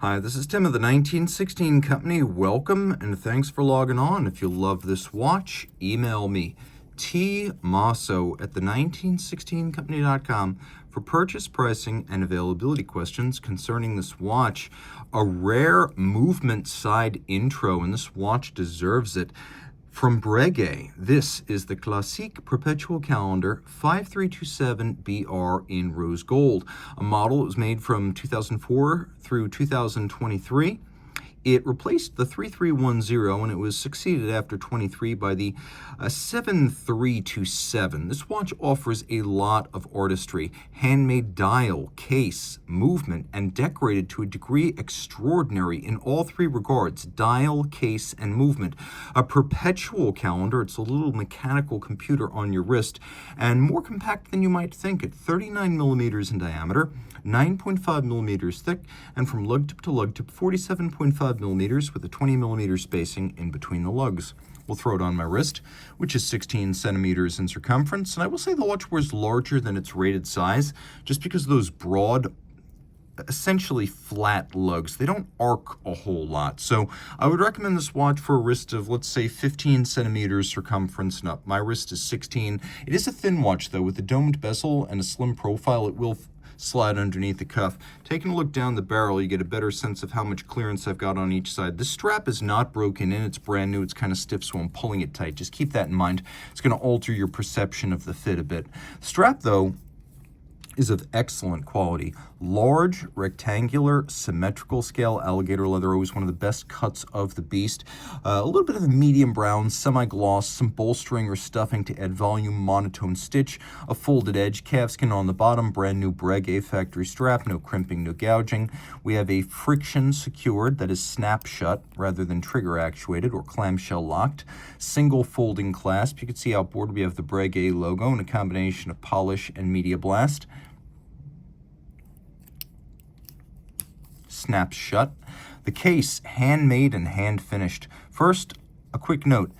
Hi, this is Tim of the 1916 Company. Welcome and thanks for logging on. If you love this watch, email me, Mosso at the1916company.com for purchase pricing and availability questions concerning this watch. A rare movement side intro, and this watch deserves it. From Breguet, this is the Classique Perpetual calendar 5327BR in rose gold, a model that was made from 2004 through 2023. It replaced the 3310, and it was succeeded after 23 by the 7327. This watch offers a lot of artistry, handmade dial, case, movement, and decorated to a degree extraordinary in all three regards: dial, case, and movement. A perpetual calendar, it's a little mechanical computer on your wrist, and more compact than you might think at 39 millimeters in diameter, 9.5 millimeters thick, and from lug tip to lug tip 47.5 millimeters with a 20 millimeter spacing in between the lugs. We'll throw it on my wrist, which is 16 centimeters in circumference, and I will say the watch wears larger than its rated size just because those broad, essentially flat lugs, they don't arc a whole lot. So I would recommend this watch for a wrist of, let's say, 15 centimeters circumference and up. My wrist is 16. It is a thin watch though, with a domed bezel and a slim profile. It will slide underneath the cuff. Taking a look down the barrel, you get a better sense of how much clearance I've got on each side. This strap is not broken in. It's brand new. It's kind of stiff, so I'm pulling it tight. Just keep that in mind. It's going to alter your perception of the fit a bit. The strap, though, is of excellent quality. Large, rectangular, symmetrical scale alligator leather, always one of the best cuts of the beast. A little bit of a medium brown, semi-gloss, some bolstering or stuffing to add volume, monotone stitch, a folded edge, calfskin on the bottom, brand new Breguet factory strap, no crimping, no gouging. We have a friction secured, that is snap shut rather than trigger actuated or clamshell locked. Single folding clasp. You can see outboard we have the Breguet logo and a combination of polish and media blast. Snaps shut. The case, handmade and hand finished. First, a quick note.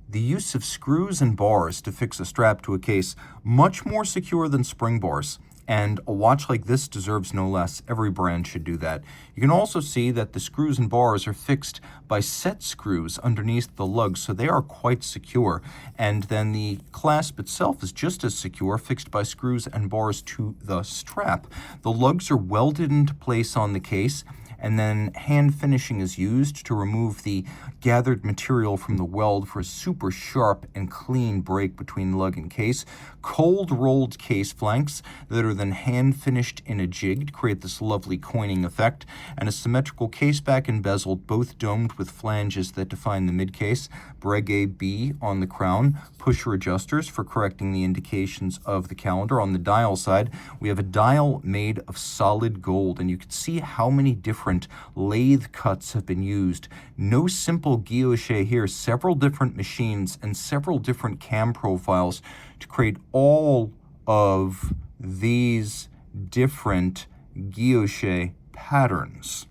The use of screws and bars to fix a strap to a case, much more secure than spring bars. And a watch like this deserves no less. Every brand should do that. You can also see that the screws and bars are fixed by set screws underneath the lugs, so they are quite secure. And then the clasp itself is just as secure, fixed by screws and bars to the strap. The lugs are welded into place on the case, and then hand finishing is used to remove the gathered material from the weld for a super sharp and clean break between lug and case. Cold rolled case flanks that are then hand finished in a jig to create this lovely coining effect, and a symmetrical case back and bezeled, both domed with flanges that define the mid case. Breguet B on the crown, pusher adjusters for correcting the indications of the calendar. On the dial side, we have a dial made of solid gold, and you can see how many different lathe cuts have been used. No simple guilloche here, several different machines and several different cam profiles to create all of these different guilloche patterns.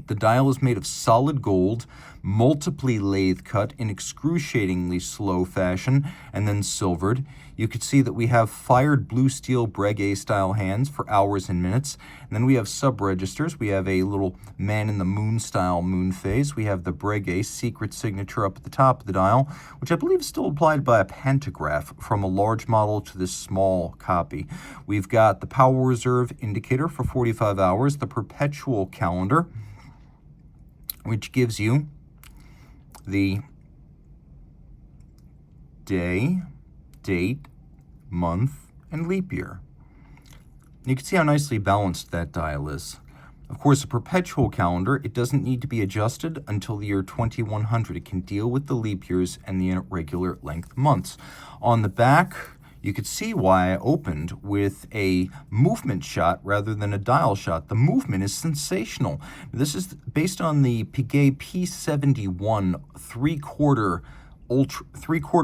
The dial is made of solid gold, multiply lathe cut in excruciatingly slow fashion, and then silvered. You can see that we have fired blue steel Breguet style hands for hours and minutes. And then we have sub-registers. We have a little man in the moon style moonphase. We have the Breguet secret signature up at the top of the dial, which I believe is still applied by a pantograph from a large model to this small copy. We've got the power reserve indicator for 45 hours, the perpetual calendar, which gives you the day, date, month, and leap year. You can see how nicely balanced that dial is. Of course, a perpetual calendar, it doesn't need to be adjusted until the year 2100. It can deal with the leap years and the irregular length months. On the back, you could see why I opened with a movement shot rather than a dial shot. The movement is sensational. This is based on the Breguet P71 three-quarter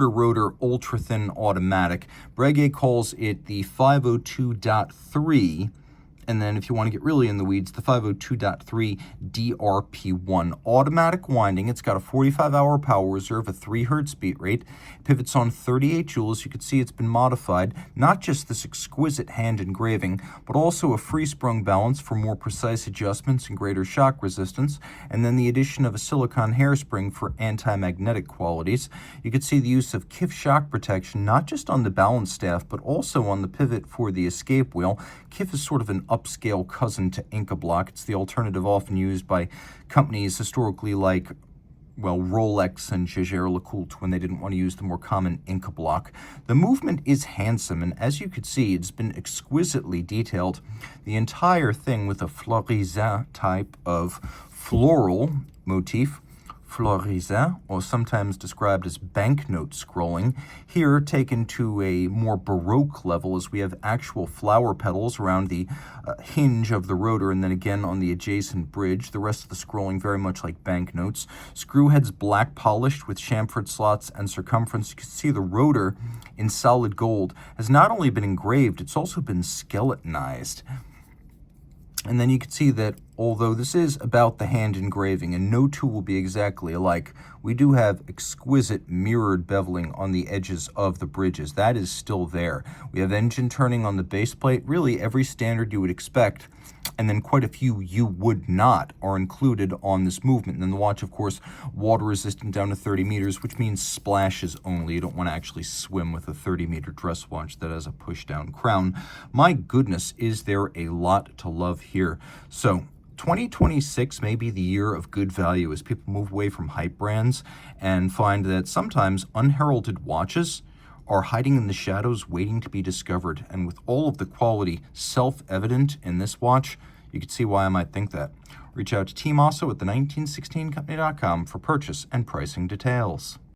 rotor ultra-thin automatic. Breguet calls it the 502.3, And then if you want to get really in the weeds, the 502.3 DRP1 automatic winding. It's got a 45-hour power reserve, a 3 hertz beat rate, pivots on 38 joules. You can see it's been modified, not just this exquisite hand engraving, but also a free-sprung balance for more precise adjustments and greater shock resistance, and then the addition of a silicone hairspring for anti-magnetic qualities. You can see the use of KIF shock protection, not just on the balance staff, but also on the pivot for the escape wheel. KIF is sort of an upscale cousin to Inca Block. It's the alternative often used by companies historically like, well, Rolex and Jaeger-LeCoultre when they didn't want to use the more common Inca Block. The movement is handsome, and as you could see, it's been exquisitely detailed. The entire thing with a florisant type of floral motif, florisant, or sometimes described as banknote scrolling, here taken to a more Baroque level as we have actual flower petals around the hinge of the rotor and then again on the adjacent bridge. The rest of the scrolling very much like banknotes. Screw heads black polished with chamfered slots and circumference. You can see the rotor in solid gold has not only been engraved, it's also been skeletonized. And then you can see that although this is about the hand engraving and no two will be exactly alike, we do have exquisite mirrored beveling on the edges of the bridges. That is still there. We have engine turning on the base plate, really every standard you would expect, and then quite a few you would not are included on this movement. And then the watch, of course, water resistant down to 30 meters, which means splashes only. You don't want to actually swim with a 30-meter dress watch that has a push-down crown. My goodness, is there a lot to love here. So 2026 may be the year of good value as people move away from hype brands and find that sometimes unheralded watches are hiding in the shadows waiting to be discovered. And with all of the quality self-evident in this watch, you can see why I might think that. Reach out to Team Mosso at the 1916company.com for purchase and pricing details.